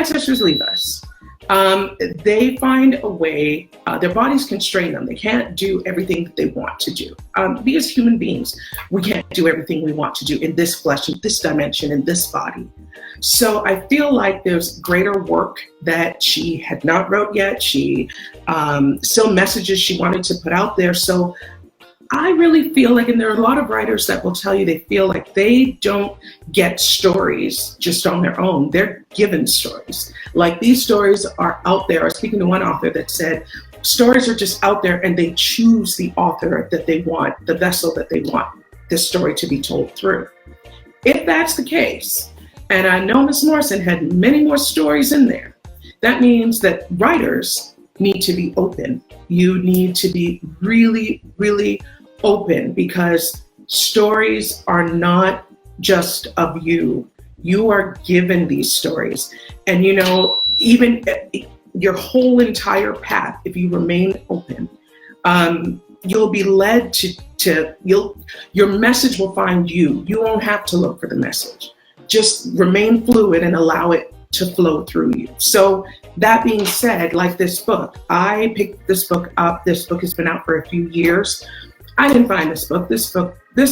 ancestors leave us. They find a way, their bodies constrain them. They can't do everything that they want to do. We as human beings, we can't do everything we want to do in this flesh, in this dimension, in this body. So I feel like there's greater work that she had not wrote yet. She still messages she wanted to put out there. So I really feel like, and there are a lot of writers that will tell you they feel like they don't get stories just on their own. They're given stories. Like these stories are out there. I was speaking to one author that said stories are just out there and they choose the author that they want, the vessel that they want this story to be told through. If that's the case, and I know Miss Morrison had many more stories in there, that means that writers need to be open. You need to be really, really open, because stories are not just of you. You are given these stories. And you know, even your whole entire path, if you remain open, you'll be led to your message will find you. You won't have to look for the message. Just remain fluid and allow it to flow through you. So that being said, like this book, I picked this book up. This book has been out for a few years. I didn't find this book. This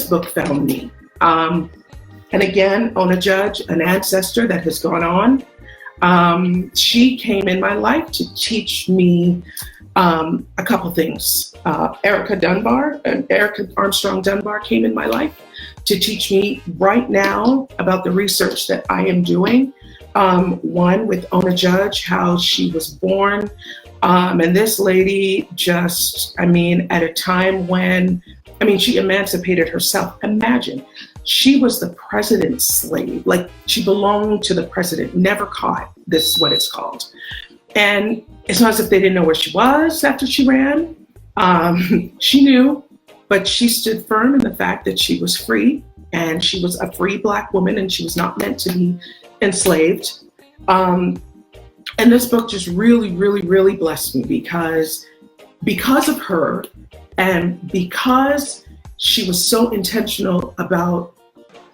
book found me. And again, Ona Judge, an ancestor that has gone on, she came in my life to teach me a couple things. Erica Armstrong Dunbar came in my life to teach me right now about the research that I am doing. One with Ona Judge, how she was born. And this lady just, I mean, at a time when, I mean, she emancipated herself. Imagine, she was the president's slave. Like, she belonged to the president, never caught. This is what it's called. And it's not as if they didn't know where she was after she ran. She knew, but she stood firm in the fact that she was free, and she was a free Black woman, and she was not meant to be enslaved. And this book just really, really, really blessed me because of her, and because she was so intentional about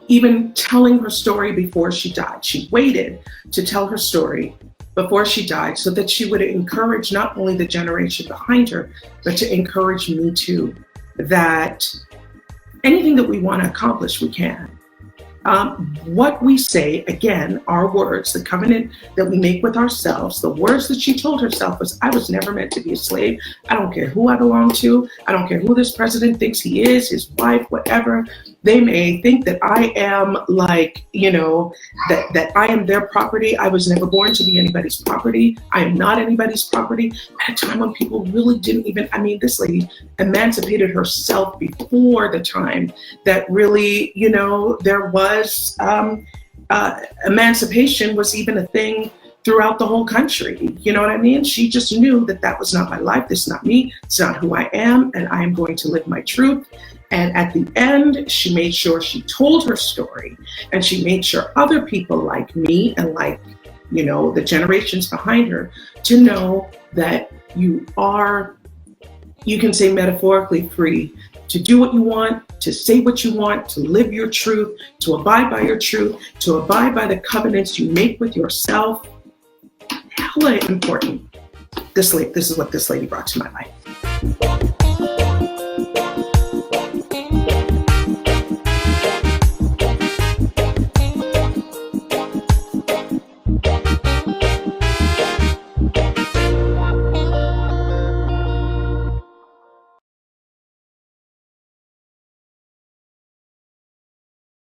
even telling her story before she died. She waited to tell her story before she died so that she would encourage not only the generation behind her, but to encourage me too, that anything that we want to accomplish, we can. What we say, again, our words, the covenant that we make with ourselves, the words that she told herself was, I was never meant to be a slave. I don't care who I belong to. I don't care who this president thinks he is, his wife, whatever. They may think that I am like, you know, that I am their property. I was never born to be anybody's property. I am not anybody's property. At a time when people really didn't even, I mean, this lady emancipated herself before the time that really, you know, there was emancipation was even a thing throughout the whole country. You know what I mean? She just knew that that was not my life. This is not me. It's not who I am. And I am going to live my truth. And at the end, she made sure she told her story, and she made sure other people like me and like, you know, the generations behind her to know that you can say metaphorically free to do what you want, to say what you want, to live your truth, to abide by your truth, to abide by the covenants you make with yourself. Hella important. This is what this lady brought to my life.